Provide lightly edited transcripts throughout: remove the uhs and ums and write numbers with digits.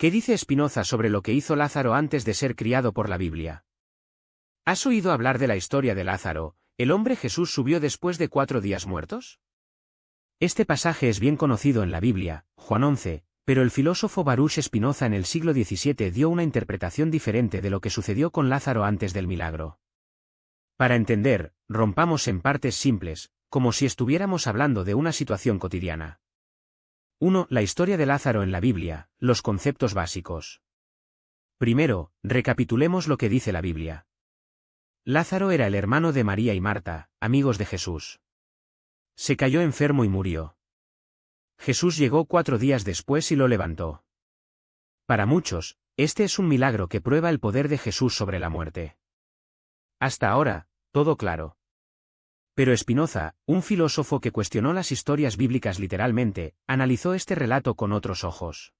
¿Qué dice Spinoza sobre lo que hizo Lázaro antes de ser criado por la Biblia? ¿Has oído hablar de la historia de Lázaro, el hombre Jesús subió después de 4 días muertos? Este pasaje es bien conocido en la Biblia, Juan 11, pero el filósofo Baruch Spinoza en el siglo XVII dio una interpretación diferente de lo que sucedió con Lázaro antes del milagro. Para entender, rompamos en partes simples, como si estuviéramos hablando de una situación cotidiana. 1. La historia de Lázaro en la Biblia, los conceptos básicos. Primero, recapitulemos lo que dice la Biblia. Lázaro era el hermano de María y Marta, amigos de Jesús. Se cayó enfermo y murió. Jesús llegó 4 días después y lo levantó. Para muchos, este es un milagro que prueba el poder de Jesús sobre la muerte. Hasta ahora, todo claro. Pero Spinoza, un filósofo que cuestionó las historias bíblicas literalmente, analizó este relato con otros ojos.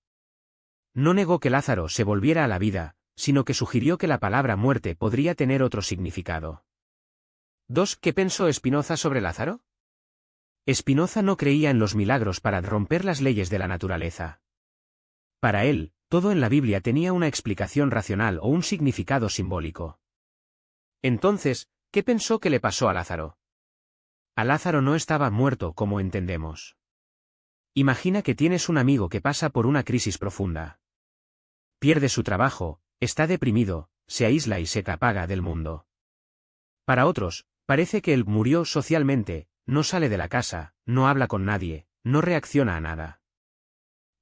No negó que Lázaro se volviera a la vida, sino que sugirió que la palabra muerte podría tener otro significado. 2. ¿Qué pensó Spinoza sobre Lázaro? Spinoza no creía en los milagros para romper las leyes de la naturaleza. Para él, todo en la Biblia tenía una explicación racional o un significado simbólico. Entonces, ¿qué pensó que le pasó a Lázaro? A Lázaro no estaba muerto como entendemos. Imagina que tienes un amigo que pasa por una crisis profunda. Pierde su trabajo, está deprimido, se aísla y se apaga del mundo. Para otros, parece que él murió socialmente, no sale de la casa, no habla con nadie, no reacciona a nada.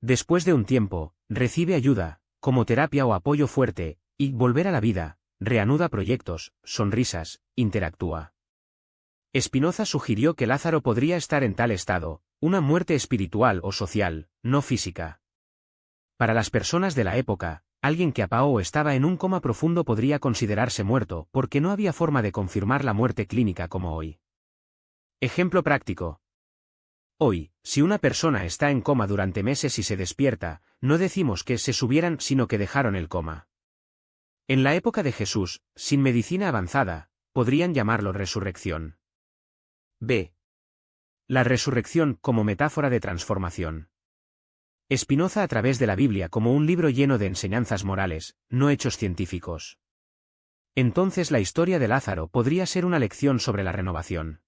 Después de un tiempo, recibe ayuda, como terapia o apoyo fuerte, y volver a la vida, reanuda proyectos, sonrisas, interactúa. Spinoza sugirió que Lázaro podría estar en tal estado, una muerte espiritual o social, no física. Para las personas de la época, alguien que apagó o estaba en un coma profundo podría considerarse muerto porque no había forma de confirmar la muerte clínica como hoy. Ejemplo práctico. Hoy, si una persona está en coma durante meses y se despierta, no decimos que se subieran sino que dejaron el coma. En la época de Jesús, sin medicina avanzada, podrían llamarlo resurrección. B. La resurrección como metáfora de transformación. Spinoza a través de la Biblia como un libro lleno de enseñanzas morales, no hechos científicos. Entonces la historia de Lázaro podría ser una lección sobre la renovación.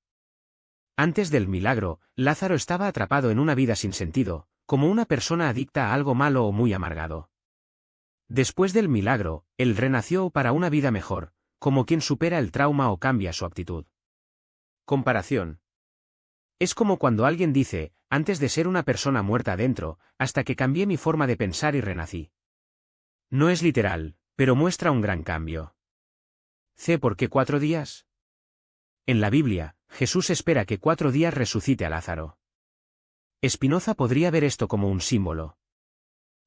Antes del milagro, Lázaro estaba atrapado en una vida sin sentido, como una persona adicta a algo malo o muy amargado. Después del milagro, él renació para una vida mejor, como quien supera el trauma o cambia su actitud. Comparación. Es como cuando alguien dice, antes de ser una persona muerta adentro, hasta que cambié mi forma de pensar y renací. No es literal, pero muestra un gran cambio. C. ¿Por qué 4 días? En la Biblia, Jesús espera que 4 días resucite a Lázaro. Spinoza podría ver esto como un símbolo.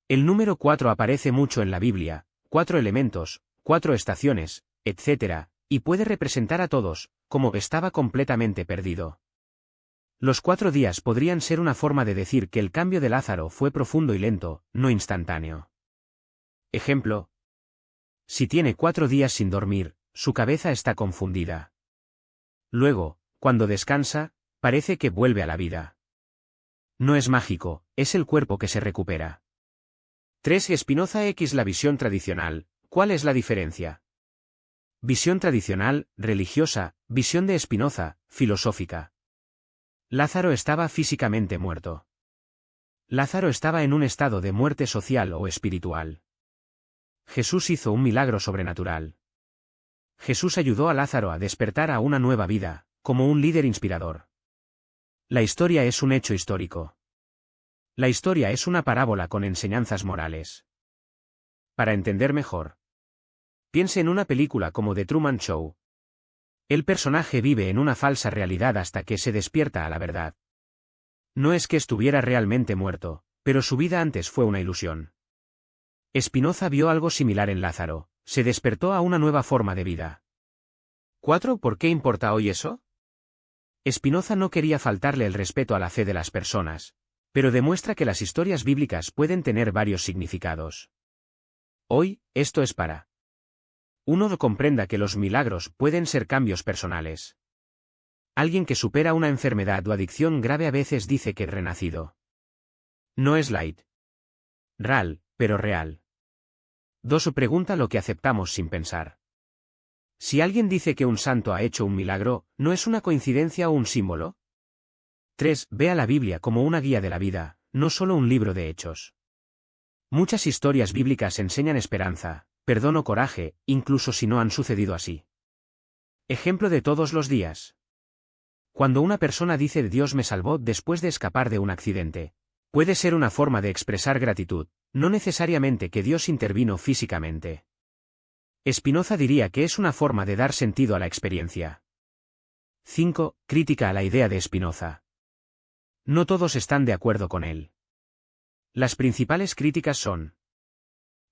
El número 4 aparece mucho en la Biblia, 4 elementos, 4 estaciones, etc., y puede representar a todos, como estaba completamente perdido. Los 4 días podrían ser una forma de decir que el cambio de Lázaro fue profundo y lento, no instantáneo. Ejemplo. Si tiene 4 días sin dormir, su cabeza está confundida. Luego, cuando descansa, parece que vuelve a la vida. No es mágico, es el cuerpo que se recupera. 3. Spinoza X. La visión tradicional, ¿cuál es la diferencia? Visión tradicional, religiosa, visión de Spinoza, filosófica. Lázaro estaba físicamente muerto. Lázaro estaba en un estado de muerte social o espiritual. Jesús hizo un milagro sobrenatural. Jesús ayudó a Lázaro a despertar a una nueva vida, como un líder inspirador. La historia es un hecho histórico. La historia es una parábola con enseñanzas morales. Para entender mejor, piense en una película como The Truman Show. El personaje vive en una falsa realidad hasta que se despierta a la verdad. No es que estuviera realmente muerto, pero su vida antes fue una ilusión. Spinoza vio algo similar en Lázaro, se despertó a una nueva forma de vida. 4. ¿Por qué importa hoy eso? Spinoza no quería faltarle el respeto a la fe de las personas, pero demuestra que las historias bíblicas pueden tener varios significados. Hoy, esto es para 1. Comprenda que los milagros pueden ser cambios personales. Alguien que supera una enfermedad o adicción grave a veces dice que renacido. No es light. Real, pero real. 2. Pregunta lo que aceptamos sin pensar. Si alguien dice que un santo ha hecho un milagro, ¿no es una coincidencia o un símbolo? 3. Ve a la Biblia como una guía de la vida, no solo un libro de hechos. Muchas historias bíblicas enseñan esperanza, perdón o coraje, incluso si no han sucedido así. Ejemplo de todos los días. Cuando una persona dice Dios me salvó después de escapar de un accidente, puede ser una forma de expresar gratitud, no necesariamente que Dios intervino físicamente. Spinoza diría que es una forma de dar sentido a la experiencia. 5. Crítica a la idea de Spinoza. No todos están de acuerdo con él. Las principales críticas son: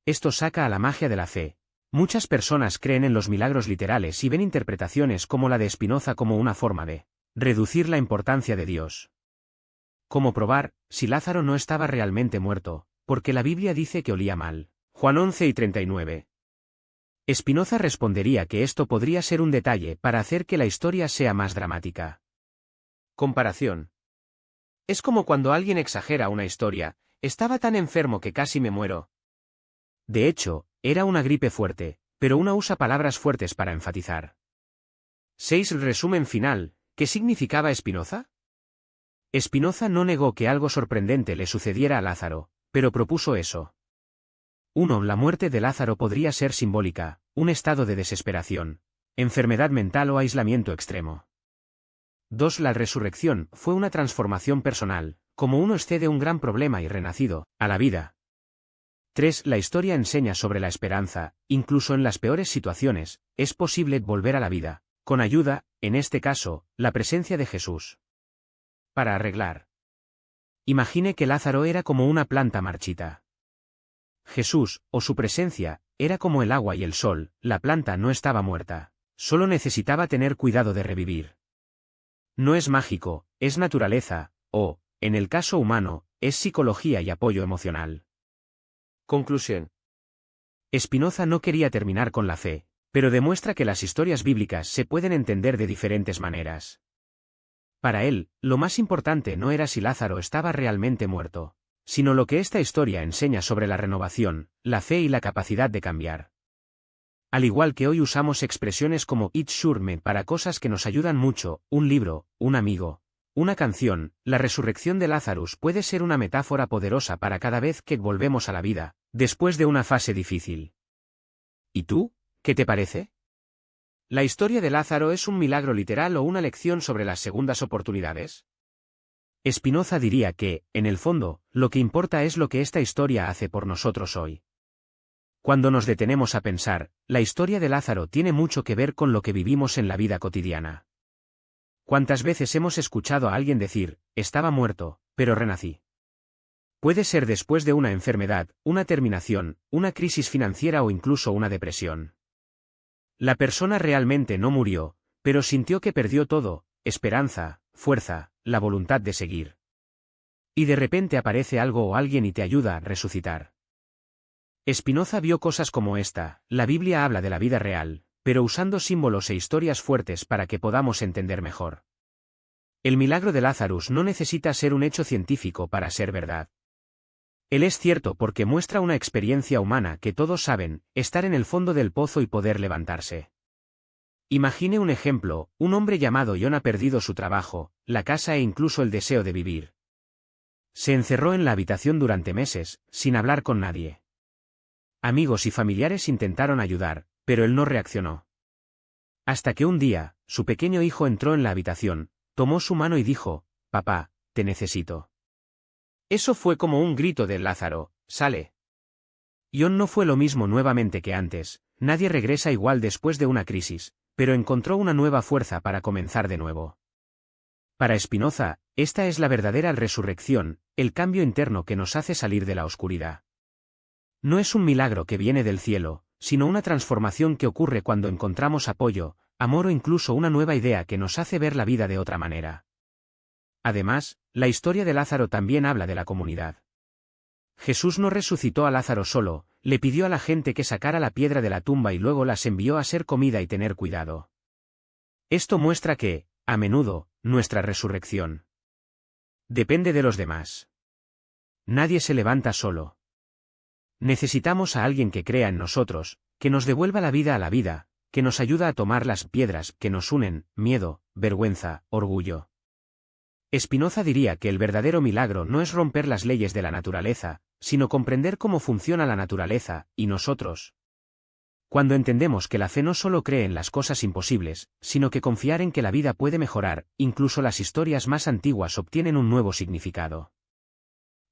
esto saca a la magia de la fe. Muchas personas creen en los milagros literales y ven interpretaciones como la de Spinoza como una forma de reducir la importancia de Dios. Como probar, si Lázaro no estaba realmente muerto, porque la Biblia dice que olía mal. Juan 11:39. Spinoza respondería que esto podría ser un detalle para hacer que la historia sea más dramática. Comparación. Es como cuando alguien exagera una historia: estaba tan enfermo que casi me muero. De hecho, era una gripe fuerte, pero uno usa palabras fuertes para enfatizar. 6. Resumen final. ¿Qué significaba Spinoza? Spinoza no negó que algo sorprendente le sucediera a Lázaro, pero propuso eso. 1. La muerte de Lázaro podría ser simbólica, un estado de desesperación, enfermedad mental o aislamiento extremo. 2. La resurrección fue una transformación personal, como uno excede un gran problema y renacido, a la vida. 3. La historia enseña sobre la esperanza, incluso en las peores situaciones, es posible volver a la vida, con ayuda, en este caso, la presencia de Jesús. Para arreglar. Imagine que Lázaro era como una planta marchita. Jesús, o su presencia, era como el agua y el sol, la planta no estaba muerta, solo necesitaba tener cuidado de revivir. No es mágico, es naturaleza, o, en el caso humano, es psicología y apoyo emocional. Conclusión. Spinoza no quería terminar con la fe, pero demuestra que las historias bíblicas se pueden entender de diferentes maneras. Para él, lo más importante no era si Lázaro estaba realmente muerto, sino lo que esta historia enseña sobre la renovación, la fe y la capacidad de cambiar. Al igual que hoy usamos expresiones como "It sure me" para cosas que nos ayudan mucho, un libro, un amigo, una canción, la resurrección de Lázaro puede ser una metáfora poderosa para cada vez que volvemos a la vida, después de una fase difícil. ¿Y tú? ¿Qué te parece? ¿La historia de Lázaro es un milagro literal o una lección sobre las segundas oportunidades? Spinoza diría que, en el fondo, lo que importa es lo que esta historia hace por nosotros hoy. Cuando nos detenemos a pensar, la historia de Lázaro tiene mucho que ver con lo que vivimos en la vida cotidiana. ¿Cuántas veces hemos escuchado a alguien decir, estaba muerto, pero renací? Puede ser después de una enfermedad, una terminación, una crisis financiera o incluso una depresión. La persona realmente no murió, pero sintió que perdió todo: esperanza, fuerza, la voluntad de seguir. Y de repente aparece algo o alguien y te ayuda a resucitar. Spinoza vio cosas como esta: la Biblia habla de la vida real, pero usando símbolos e historias fuertes para que podamos entender mejor. El milagro de Lázaro no necesita ser un hecho científico para ser verdad. Él es cierto porque muestra una experiencia humana que todos saben: estar en el fondo del pozo y poder levantarse. Imagine un ejemplo: un hombre llamado John ha perdido su trabajo, la casa e incluso el deseo de vivir. Se encerró en la habitación durante meses, sin hablar con nadie. Amigos y familiares intentaron ayudar, pero él no reaccionó. Hasta que un día, su pequeño hijo entró en la habitación, tomó su mano y dijo: «Papá, te necesito». Eso fue como un grito de Lázaro: «Sale». John no fue lo mismo nuevamente que antes, nadie regresa igual después de una crisis, pero encontró una nueva fuerza para comenzar de nuevo. Para Spinoza, esta es la verdadera resurrección, el cambio interno que nos hace salir de la oscuridad. No es un milagro que viene del cielo, sino una transformación que ocurre cuando encontramos apoyo, amor o incluso una nueva idea que nos hace ver la vida de otra manera. Además, la historia de Lázaro también habla de la comunidad. Jesús no resucitó a Lázaro solo, le pidió a la gente que sacara la piedra de la tumba y luego las envió a ser comida y tener cuidado. Esto muestra que, a menudo, nuestra resurrección depende de los demás. Nadie se levanta solo. Necesitamos a alguien que crea en nosotros, que nos devuelva la vida a la vida, que nos ayuda a tomar las piedras que nos unen, miedo, vergüenza, orgullo. Spinoza diría que el verdadero milagro no es romper las leyes de la naturaleza, sino comprender cómo funciona la naturaleza, y nosotros. Cuando entendemos que la fe no solo cree en las cosas imposibles, sino que confiar en que la vida puede mejorar, incluso las historias más antiguas obtienen un nuevo significado.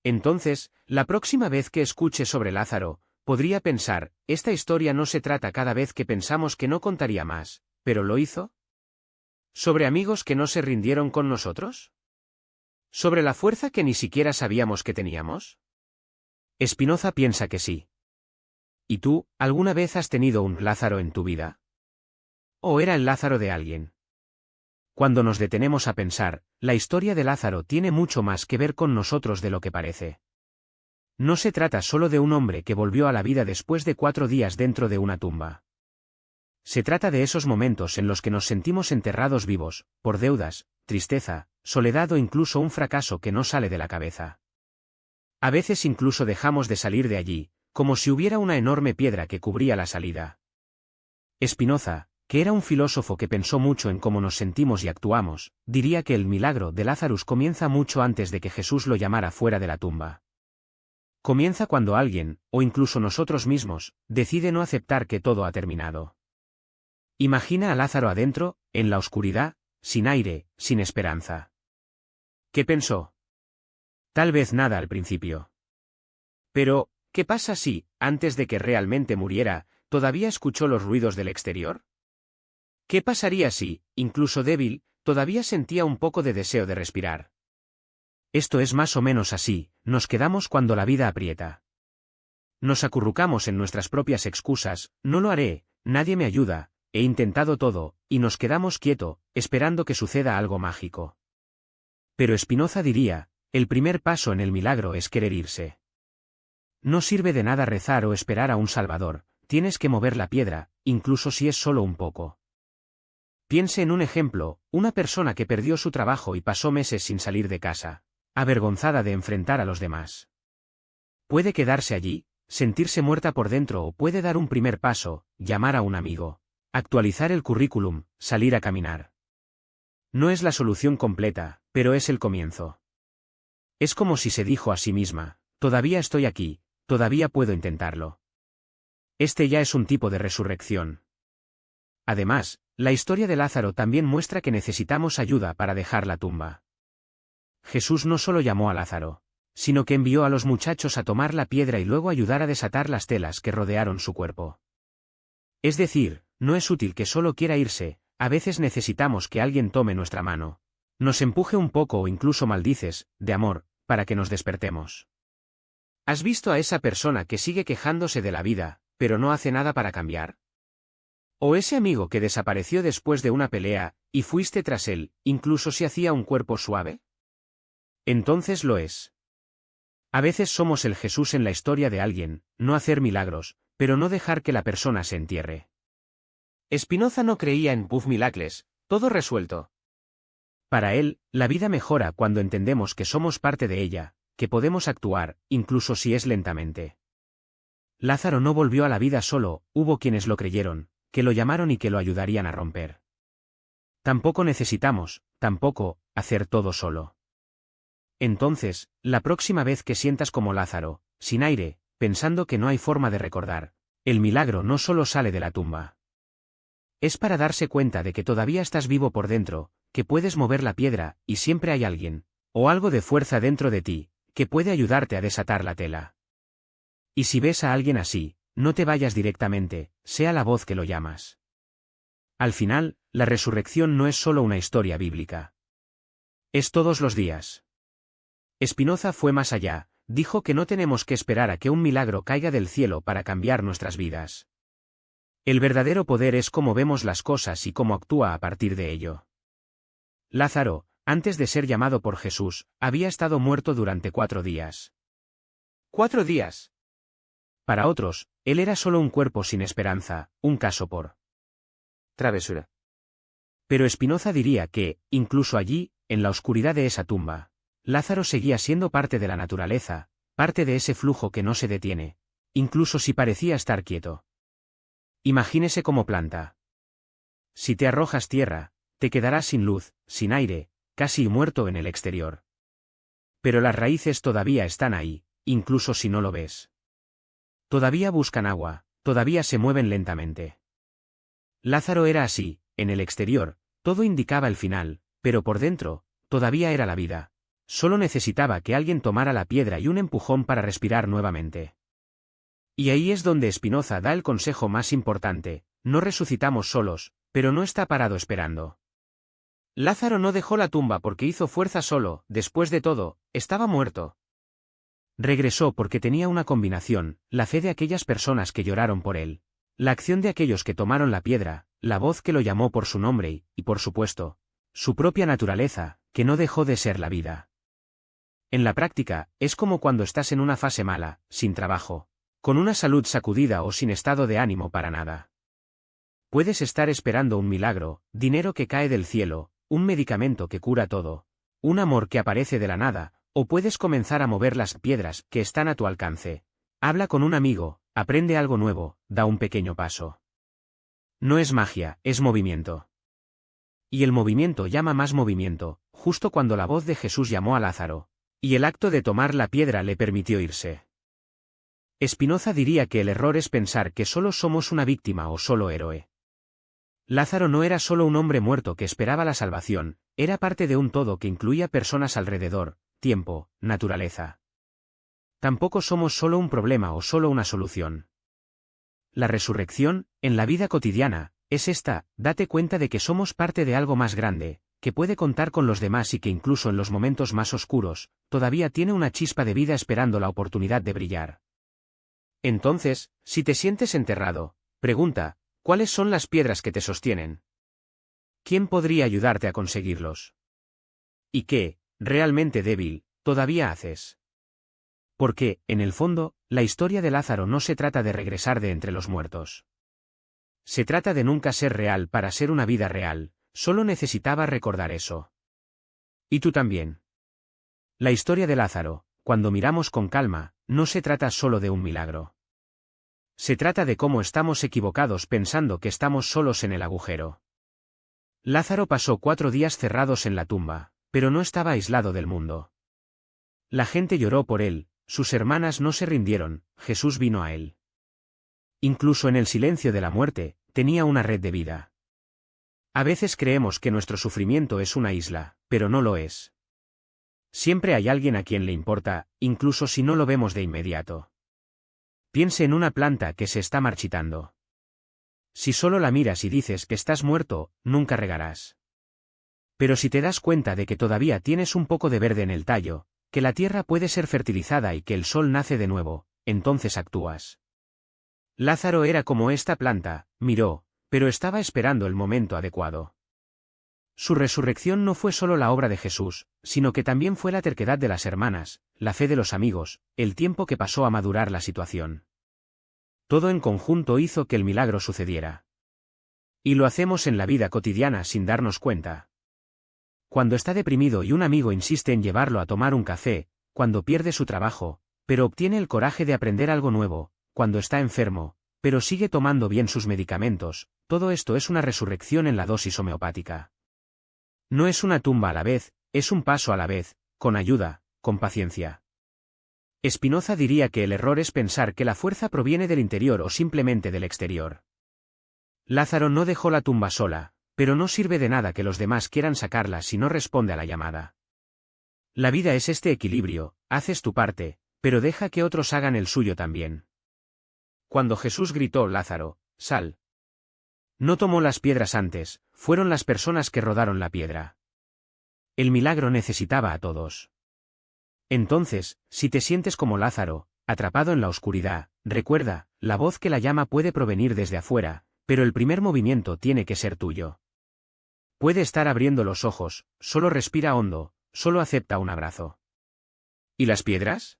Entonces, la próxima vez que escuche sobre Lázaro, podría pensar, esta historia no se trata cada vez que pensamos que no contaría más, ¿pero lo hizo? ¿Sobre amigos que no se rindieron con nosotros? ¿Sobre la fuerza que ni siquiera sabíamos que teníamos? Spinoza piensa que sí. ¿Y tú, alguna vez has tenido un Lázaro en tu vida? ¿O era el Lázaro de alguien? Cuando nos detenemos a pensar, la historia de Lázaro tiene mucho más que ver con nosotros de lo que parece. No se trata solo de un hombre que volvió a la vida después de 4 días dentro de una tumba. Se trata de esos momentos en los que nos sentimos enterrados vivos, por deudas, tristeza, soledad o incluso un fracaso que no sale de la cabeza. A veces incluso dejamos de salir de allí, como si hubiera una enorme piedra que cubría la salida. Spinoza, que era un filósofo que pensó mucho en cómo nos sentimos y actuamos, diría que el milagro de Lázaro comienza mucho antes de que Jesús lo llamara fuera de la tumba. Comienza cuando alguien, o incluso nosotros mismos, decide no aceptar que todo ha terminado. Imagina a Lázaro adentro, en la oscuridad, sin aire, sin esperanza. ¿Qué pensó? Tal vez nada al principio. Pero, ¿qué pasa si, antes de que realmente muriera, todavía escuchó los ruidos del exterior? ¿Qué pasaría si, incluso débil, todavía sentía un poco de deseo de respirar? Esto es más o menos así, nos quedamos cuando la vida aprieta. Nos acurrucamos en nuestras propias excusas, no lo haré, nadie me ayuda, he intentado todo, y nos quedamos quietos, esperando que suceda algo mágico. Pero Spinoza diría, el primer paso en el milagro es querer irse. No sirve de nada rezar o esperar a un Salvador, tienes que mover la piedra, incluso si es solo un poco. Piense en un ejemplo, una persona que perdió su trabajo y pasó meses sin salir de casa, avergonzada de enfrentar a los demás. Puede quedarse allí, sentirse muerta por dentro o puede dar un primer paso, llamar a un amigo, actualizar el currículum, salir a caminar. No es la solución completa, pero es el comienzo. Es como si se dijo a sí misma, todavía estoy aquí, todavía puedo intentarlo. Este ya es un tipo de resurrección. Además, la historia de Lázaro también muestra que necesitamos ayuda para dejar la tumba. Jesús no solo llamó a Lázaro, sino que envió a los muchachos a tomar la piedra y luego ayudar a desatar las telas que rodearon su cuerpo. Es decir, no es útil que solo quiera irse, a veces necesitamos que alguien tome nuestra mano, nos empuje un poco o incluso maldices, de amor, para que nos despertemos. ¿Has visto a esa persona que sigue quejándose de la vida, pero no hace nada para cambiar? ¿O ese amigo que desapareció después de una pelea, y fuiste tras él, incluso si hacía un cuerpo suave? Entonces lo es. A veces somos el Jesús en la historia de alguien, no hacer milagros, pero no dejar que la persona se entierre. Spinoza no creía en puff miracles, todo resuelto. Para él, la vida mejora cuando entendemos que somos parte de ella, que podemos actuar, incluso si es lentamente. Lázaro no volvió a la vida solo, hubo quienes lo creyeron, que lo llamaron y que lo ayudarían a romper. Tampoco necesitamos, hacer todo solo. Entonces, la próxima vez que sientas como Lázaro, sin aire, pensando que no hay forma de recordar, el milagro no solo sale de la tumba. Es para darse cuenta de que todavía estás vivo por dentro, que puedes mover la piedra, y siempre hay alguien, o algo de fuerza dentro de ti, que puede ayudarte a desatar la tela. Y si ves a alguien así, no te vayas directamente, sea la voz que lo llamas. Al final, la resurrección no es solo una historia bíblica. Es todos los días. Spinoza fue más allá, dijo que no tenemos que esperar a que un milagro caiga del cielo para cambiar nuestras vidas. El verdadero poder es cómo vemos las cosas y cómo actúa a partir de ello. Lázaro, antes de ser llamado por Jesús, había estado muerto durante 4 días. 4 días. Para otros, él era solo un cuerpo sin esperanza, un caso por travesura. Pero Spinoza diría que, incluso allí, en la oscuridad de esa tumba, Lázaro seguía siendo parte de la naturaleza, parte de ese flujo que no se detiene, incluso si parecía estar quieto. Imagínese como planta. Si te arrojas tierra, te quedarás sin luz, sin aire, casi muerto en el exterior. Pero las raíces todavía están ahí, incluso si no lo ves. Todavía buscan agua, todavía se mueven lentamente. Lázaro era así, en el exterior, todo indicaba el final, pero por dentro, todavía era la vida. Solo necesitaba que alguien tomara la piedra y un empujón para respirar nuevamente. Y ahí es donde Spinoza da el consejo más importante: no resucitamos solos, pero no está parado esperando. Lázaro no dejó la tumba porque hizo fuerza solo, después de todo, estaba muerto. Regresó porque tenía una combinación: la fe de aquellas personas que lloraron por él, la acción de aquellos que tomaron la piedra, la voz que lo llamó por su nombre y, por supuesto, su propia naturaleza, que no dejó de ser la vida. En la práctica, es como cuando estás en una fase mala, sin trabajo, con una salud sacudida o sin estado de ánimo para nada. Puedes estar esperando un milagro, dinero que cae del cielo, un medicamento que cura todo, un amor que aparece de la nada, o puedes comenzar a mover las piedras que están a tu alcance. Habla con un amigo, aprende algo nuevo, da un pequeño paso. No es magia, es movimiento. Y el movimiento llama más movimiento, justo cuando la voz de Jesús llamó a Lázaro, y el acto de tomar la piedra le permitió irse. Spinoza diría que el error es pensar que solo somos una víctima o solo héroe. Lázaro no era solo un hombre muerto que esperaba la salvación, era parte de un todo que incluía personas alrededor, tiempo, naturaleza. Tampoco somos solo un problema o solo una solución. La resurrección, en la vida cotidiana, es esta: date cuenta de que somos parte de algo más grande, que puede contar con los demás y que incluso en los momentos más oscuros, todavía tiene una chispa de vida esperando la oportunidad de brillar. Entonces, si te sientes enterrado, pregunta: ¿cuáles son las piedras que te sostienen? ¿Quién podría ayudarte a conseguirlos? ¿Y qué, realmente débil, todavía haces? Porque, en el fondo, la historia de Lázaro no se trata de regresar de entre los muertos. Se trata de nunca ser real para ser una vida real, solo necesitaba recordar eso. Y tú también. La historia de Lázaro, cuando miramos con calma, no se trata solo de un milagro. Se trata de cómo estamos equivocados pensando que estamos solos en el agujero. Lázaro pasó 4 días cerrados en la tumba, pero no estaba aislado del mundo. La gente lloró por él, sus hermanas no se rindieron, Jesús vino a él. Incluso en el silencio de la muerte, tenía una red de vida. A veces creemos que nuestro sufrimiento es una isla, pero no lo es. Siempre hay alguien a quien le importa, incluso si no lo vemos de inmediato. Piense en una planta que se está marchitando. Si solo la miras y dices que estás muerto, nunca regarás. Pero si te das cuenta de que todavía tienes un poco de verde en el tallo, que la tierra puede ser fertilizada y que el sol nace de nuevo, entonces actúas. Lázaro era como esta planta, miró, pero estaba esperando el momento adecuado. Su resurrección no fue solo la obra de Jesús, sino que también fue la terquedad de las hermanas, la fe de los amigos, el tiempo que pasó a madurar la situación. Todo en conjunto hizo que el milagro sucediera. Y lo hacemos en la vida cotidiana sin darnos cuenta. Cuando está deprimido y un amigo insiste en llevarlo a tomar un café, cuando pierde su trabajo, pero obtiene el coraje de aprender algo nuevo, cuando está enfermo, pero sigue tomando bien sus medicamentos, todo esto es una resurrección en la dosis homeopática. No es una tumba a la vez, es un paso a la vez, con ayuda, con paciencia. Spinoza diría que el error es pensar que la fuerza proviene del interior o simplemente del exterior. Lázaro no dejó la tumba sola, pero no sirve de nada que los demás quieran sacarla si no responde a la llamada. La vida es este equilibrio: haces tu parte, pero deja que otros hagan el suyo también. Cuando Jesús gritó: Lázaro, sal, no tomó las piedras antes, fueron las personas que rodaron la piedra. El milagro necesitaba a todos. Entonces, si te sientes como Lázaro, atrapado en la oscuridad, recuerda, la voz que la llama puede provenir desde afuera, pero el primer movimiento tiene que ser tuyo. Puede estar abriendo los ojos, solo respira hondo, solo acepta un abrazo. ¿Y las piedras?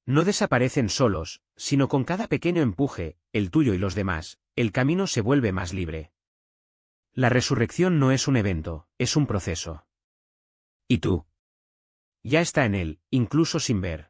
No desaparecen solos, sino con cada pequeño empuje, el tuyo y los demás, el camino se vuelve más libre. La resurrección no es un evento, es un proceso. ¿Y tú? Ya está en él, incluso sin ver.